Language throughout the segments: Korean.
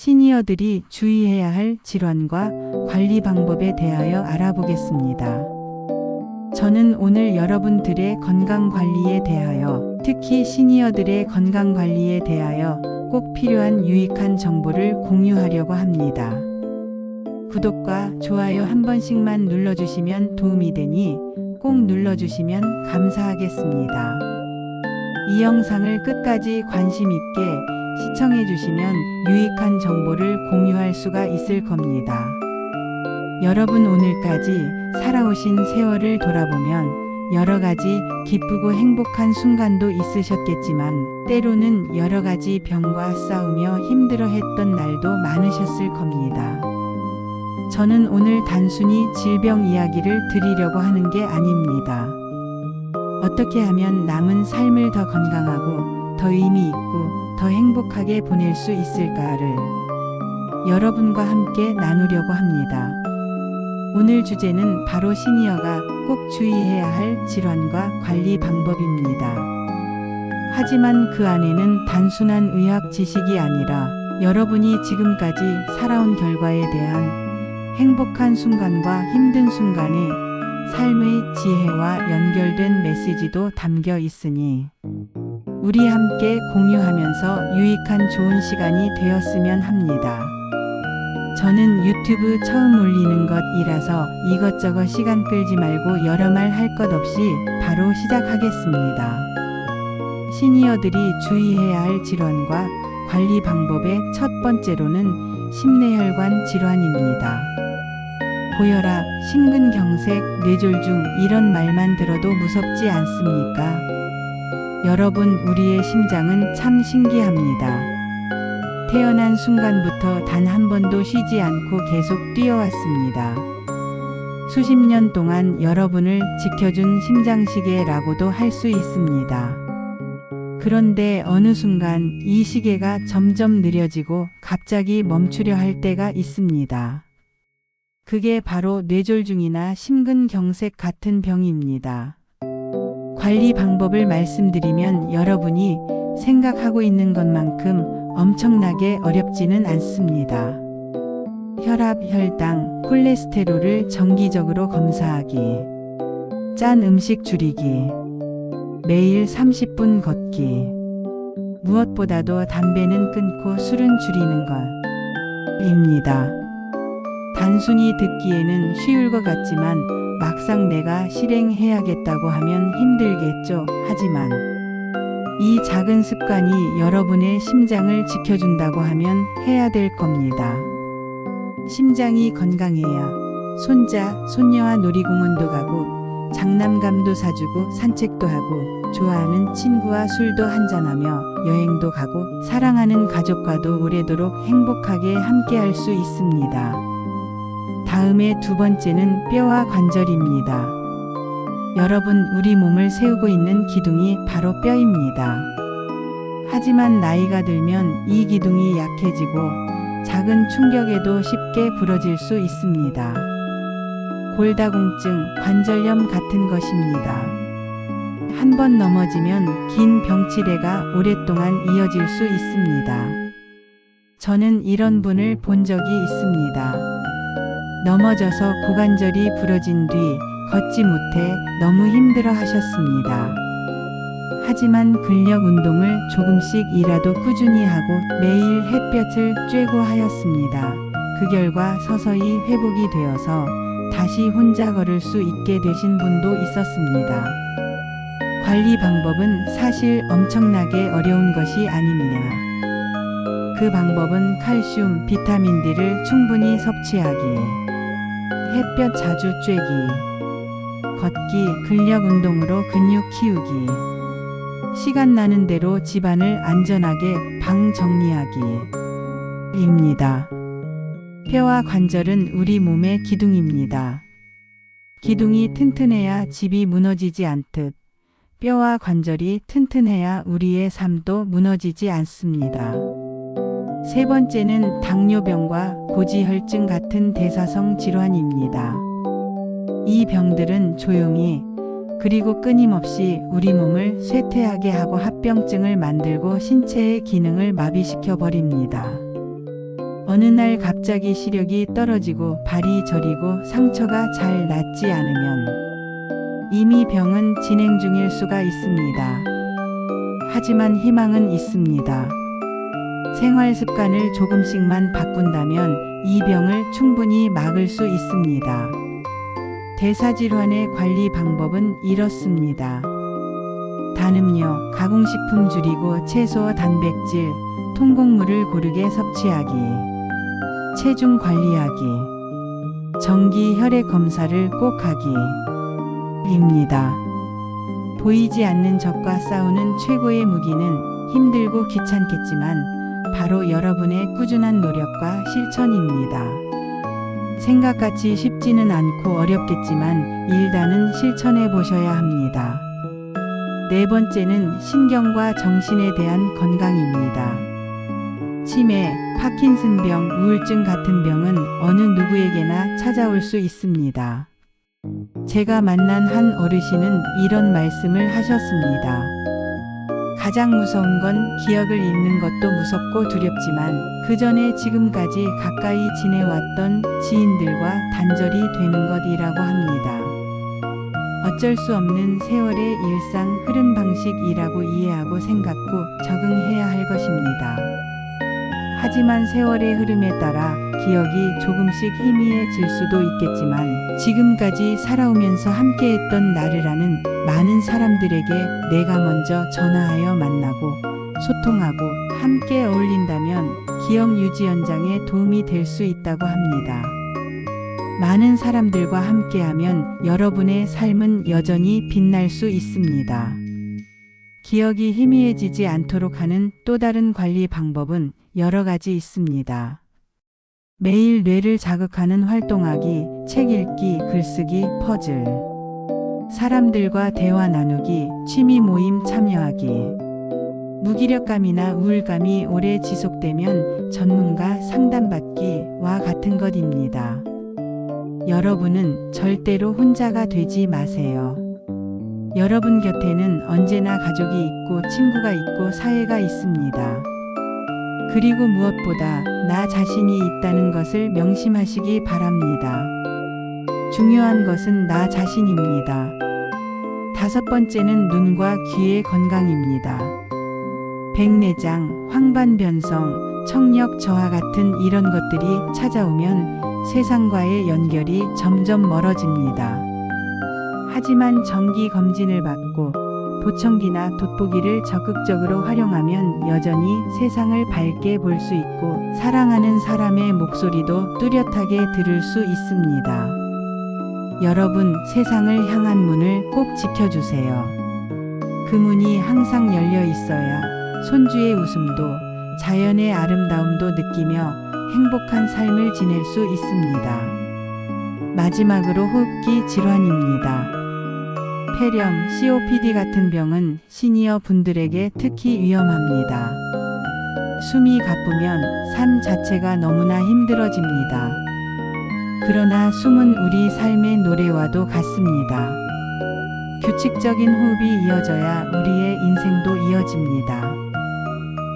시니어들이 주의해야 할 질환과 관리 방법에 대하여 알아보겠습니다. 저는 오늘 여러분들의 건강 관리에 대하여, 특히 시니어들의 건강 관리에 대하여 꼭 필요한 유익한 정보를 공유하려고 합니다. 구독과 좋아요 한 번씩만 눌러주시면 도움이 되니 꼭 눌러주시면 감사하겠습니다. 이 영상을 끝까지 관심 있게 시청해 주시면 유익한 정보를 공유할 수가 있을 겁니다. 여러분, 오늘까지 살아오신 세월을 돌아보면 여러 가지 기쁘고 행복한 순간도 있으셨겠지만 때로는 여러 가지 병과 싸우며 힘들어했던 날도 많으셨을 겁니다. 저는 오늘 단순히 질병 이야기를 드리려고 하는 게 아닙니다. 어떻게 하면 남은 삶을 더 건강하고 더 의미 있고 더 행복하게 보낼 수 있을까를 여러분과 함께 나누려고 합니다. 오늘 주제는 바로 시니어가 꼭 주의해야 할 질환과 관리 방법입니다. 하지만 그 안에는 단순한 의학 지식이 아니라 여러분이 지금까지 살아온 결과에 대한 행복한 순간과 힘든 순간에 삶의 지혜와 연결된 메시지도 담겨 있으니 우리 함께 공유하면서 유익한 좋은 시간이 되었으면 합니다. 저는 유튜브 처음 올리는 것이라서 이것저것 시간 끌지 말고 여러 말 할 것 없이 바로 시작하겠습니다. 시니어들이 주의해야 할 질환과 관리 방법의 첫 번째로는 심뇌혈관 질환입니다. 고혈압, 심근경색, 뇌졸중 이런 말만 들어도 무섭지 않습니까? 여러분, 우리의 심장은 참 신기합니다. 태어난 순간부터 단 한 번도 쉬지 않고 계속 뛰어왔습니다. 수십 년 동안 여러분을 지켜준 심장시계라고도 할 수 있습니다. 그런데 어느 순간 이 시계가 점점 느려지고 갑자기 멈추려 할 때가 있습니다. 그게 바로 뇌졸중이나 심근경색 같은 병입니다. 관리 방법을 말씀드리면 여러분이 생각하고 있는 것만큼 엄청나게 어렵지는 않습니다. 혈압, 혈당, 콜레스테롤을 정기적으로 검사하기, 짠 음식 줄이기, 매일 30분 걷기, 무엇보다도 담배는 끊고 술은 줄이는 것입니다. 단순히 듣기에는 쉬울 것 같지만 막상 내가 실행해야겠다고 하면 힘들겠죠. 하지만 이 작은 습관이 여러분의 심장을 지켜준다고 하면 해야 될 겁니다. 심장이 건강해야 손자, 손녀와 놀이공원도 가고 장난감도 사주고 산책도 하고 좋아하는 친구와 술도 한잔하며 여행도 가고 사랑하는 가족과도 오래도록 행복하게 함께할 수 있습니다. 다음에 두 번째는 뼈와 관절입니다. 여러분, 우리 몸을 세우고 있는 기둥이 바로 뼈입니다. 하지만 나이가 들면 이 기둥이 약해지고 작은 충격에도 쉽게 부러질 수 있습니다. 골다공증, 관절염 같은 것입니다. 한 번 넘어지면 긴 병치레가 오랫동안 이어질 수 있습니다. 저는 이런 분을 본 적이 있습니다. 넘어져서 고관절이 부러진 뒤 걷지 못해 너무 힘들어 하셨습니다. 하지만 근력 운동을 조금씩이라도 꾸준히 하고 매일 햇볕을 쬐고 하였습니다. 그 결과 서서히 회복이 되어서 다시 혼자 걸을 수 있게 되신 분도 있었습니다. 관리 방법은 사실 엄청나게 어려운 것이 아닙니다. 그 방법은 칼슘, 비타민 D를 충분히 섭취하기, 햇볕 자주 쬐기, 걷기, 근력 운동으로 근육 키우기, 시간 나는 대로 집안을 안전하게 방 정리하기입니다. 뼈와 관절은 우리 몸의 기둥입니다. 기둥이 튼튼해야 집이 무너지지 않듯 뼈와 관절이 튼튼해야 우리의 삶도 무너지지 않습니다. 세 번째는 당뇨병과 고지혈증 같은 대사성 질환입니다. 이 병들은 조용히 그리고 끊임없이 우리 몸을 쇠퇴하게 하고 합병증을 만들고 신체의 기능을 마비시켜 버립니다. 어느 날 갑자기 시력이 떨어지고 발이 저리고 상처가 잘 낫지 않으면 이미 병은 진행 중일 수가 있습니다. 하지만 희망은 있습니다. 생활 습관을 조금씩만 바꾼다면 이 병을 충분히 막을 수 있습니다. 대사질환의 관리 방법은 이렇습니다. 단음료, 가공식품 줄이고 채소, 단백질, 통곡물을 고르게 섭취하기. 체중 관리하기. 정기 혈액 검사를 꼭 하기. 입니다. 보이지 않는 적과 싸우는 최고의 무기는 힘들고 귀찮겠지만 바로 여러분의 꾸준한 노력과 실천입니다. 생각같이 쉽지는 않고 어렵겠지만 일단은 실천해 보셔야 합니다. 네 번째는 신경과 정신에 대한 건강입니다. 치매, 파킨슨병, 우울증 같은 병은 어느 누구에게나 찾아올 수 있습니다. 제가 만난 한 어르신은 이런 말씀을 하셨습니다. 가장 무서운 건 기억을 잃는 것도 무섭고 두렵지만 그 전에 지금까지 가까이 지내왔던 지인들과 단절이 되는 것이라고 합니다. 어쩔 수 없는 세월의 일상 흐름 방식이라고 이해하고 생각고 적응해야 할 것입니다. 하지만 세월의 흐름에 따라 기억이 조금씩 희미해질 수도 있겠지만 지금까지 살아오면서 함께했던 나를 아는 많은 사람들에게 내가 먼저 전화하여 만나고 소통하고 함께 어울린다면 기억 유지 연장에 도움이 될 수 있다고 합니다. 많은 사람들과 함께하면 여러분의 삶은 여전히 빛날 수 있습니다. 기억이 희미해지지 않도록 하는 또 다른 관리 방법은 여러 가지 있습니다. 매일 뇌를 자극하는 활동하기, 책 읽기, 글쓰기, 퍼즐, 사람들과 대화 나누기, 취미 모임 참여하기. 무기력감이나 우울감이 오래 지속되면 전문가 상담받기와 같은 것입니다. 여러분은 절대로 혼자가 되지 마세요. 여러분 곁에는 언제나 가족이 있고 친구가 있고 사회가 있습니다. 그리고 무엇보다 나 자신이 있다는 것을 명심하시기 바랍니다. 중요한 것은 나 자신입니다. 다섯 번째는 눈과 귀의 건강입니다. 백내장, 황반변성, 청력 저하 같은 이런 것들이 찾아오면 세상과의 연결이 점점 멀어집니다. 하지만 정기 검진을 받고 보청기나 돋보기를 적극적으로 활용하면 여전히 세상을 밝게 볼 수 있고 사랑하는 사람의 목소리도 뚜렷하게 들을 수 있습니다. 여러분, 세상을 향한 문을 꼭 지켜주세요. 그 문이 항상 열려 있어야 손주의 웃음도 자연의 아름다움도 느끼며 행복한 삶을 지낼 수 있습니다. 마지막으로 호흡기 질환입니다. 폐렴, COPD 같은 병은 시니어 분들에게 특히 위험합니다. 숨이 가쁘면 삶 자체가 너무나 힘들어집니다. 그러나 숨은 우리 삶의 노래와도 같습니다. 규칙적인 호흡이 이어져야 우리의 인생도 이어집니다.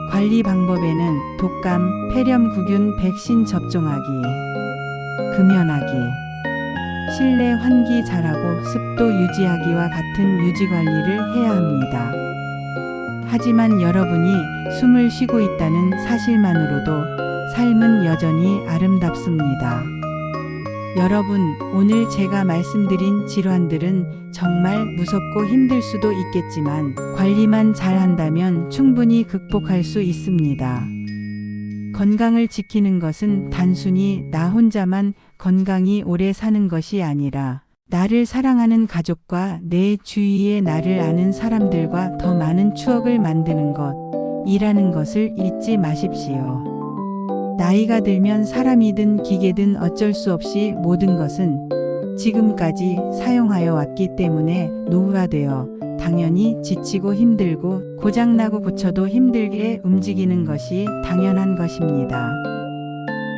관리 방법에는 독감, 폐렴구균 백신 접종하기, 금연하기, 실내 환기 잘하고 습도 유지하기와 같은 유지 관리를 해야 합니다. 하지만 여러분이 숨을 쉬고 있다는 사실만으로도 삶은 여전히 아름답습니다. 여러분, 오늘 제가 말씀드린 질환들은 정말 무섭고 힘들 수도 있겠지만 관리만 잘한다면 충분히 극복할 수 있습니다. 건강을 지키는 것은 단순히 나 혼자만 건강히 오래 사는 것이 아니라 나를 사랑하는 가족과 내 주위의 나를 아는 사람들과 더 많은 추억을 만드는 것이라는 것을 잊지 마십시오. 나이가 들면 사람이든 기계든 어쩔 수 없이 모든 것은 지금까지 사용하여 왔기 때문에 노후가 되어 당연히 지치고 힘들고 고장나고 고쳐도 힘들게 움직이는 것이 당연한 것입니다.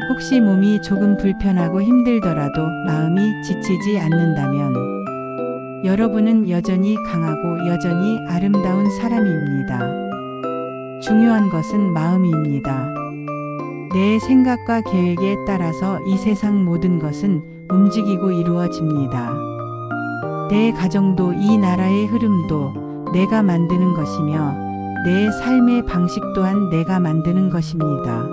혹시 몸이 조금 불편하고 힘들더라도 마음이 지치지 않는다면 여러분은 여전히 강하고 여전히 아름다운 사람입니다. 중요한 것은 마음입니다. 내 생각과 계획에 따라서 이 세상 모든 것은 움직이고 이루어집니다. 내 가정도 이 나라의 흐름도 내가 만드는 것이며 내 삶의 방식 또한 내가 만드는 것입니다.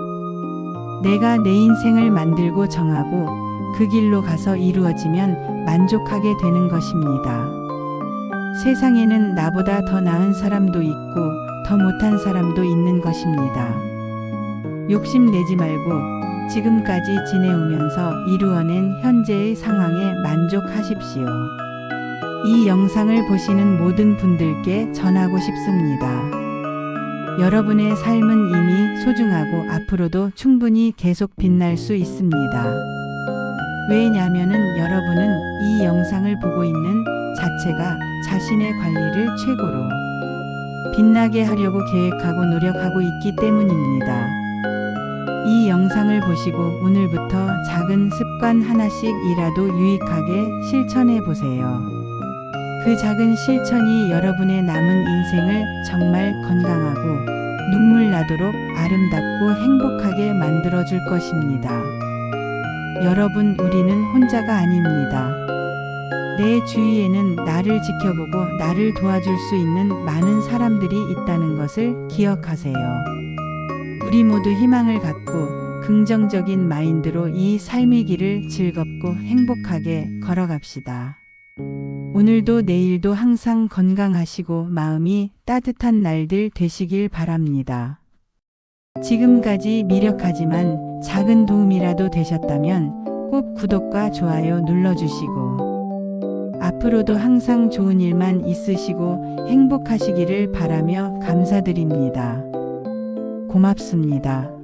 내가 내 인생을 만들고 정하고 그 길로 가서 이루어지면 만족하게 되는 것입니다. 세상에는 나보다 더 나은 사람도 있고 더 못한 사람도 있는 것입니다. 욕심내지 말고 지금까지 지내오면서 이루어낸 현재의 상황에 만족하십시오. 이 영상을 보시는 모든 분들께 전하고 싶습니다. 여러분의 삶은 이미 소중하고 앞으로도 충분히 계속 빛날 수 있습니다. 왜냐하면은 여러분은 이 영상을 보고 있는 자체가 자신의 관리를 최고로 빛나게 하려고 계획하고 노력하고 있기 때문입니다. 이 영상을 보시고 오늘부터 작은 습관 하나씩이라도 유익하게 실천해 보세요. 그 작은 실천이 여러분의 남은 인생을 정말 건강하고 눈물 나도록 아름답고 행복하게 만들어 줄 것입니다. 여러분, 우리는 혼자가 아닙니다. 내 주위에는 나를 지켜보고 나를 도와줄 수 있는 많은 사람들이 있다는 것을 기억하세요. 우리 모두 희망을 갖고 긍정적인 마인드로 이 삶의 길을 즐겁고 행복하게 걸어갑시다. 오늘도 내일도 항상 건강하시고 마음이 따뜻한 날들 되시길 바랍니다. 지금까지 미력하지만 작은 도움이라도 되셨다면 꼭 구독과 좋아요 눌러주시고 앞으로도 항상 좋은 일만 있으시고 행복하시기를 바라며 감사드립니다. 고맙습니다.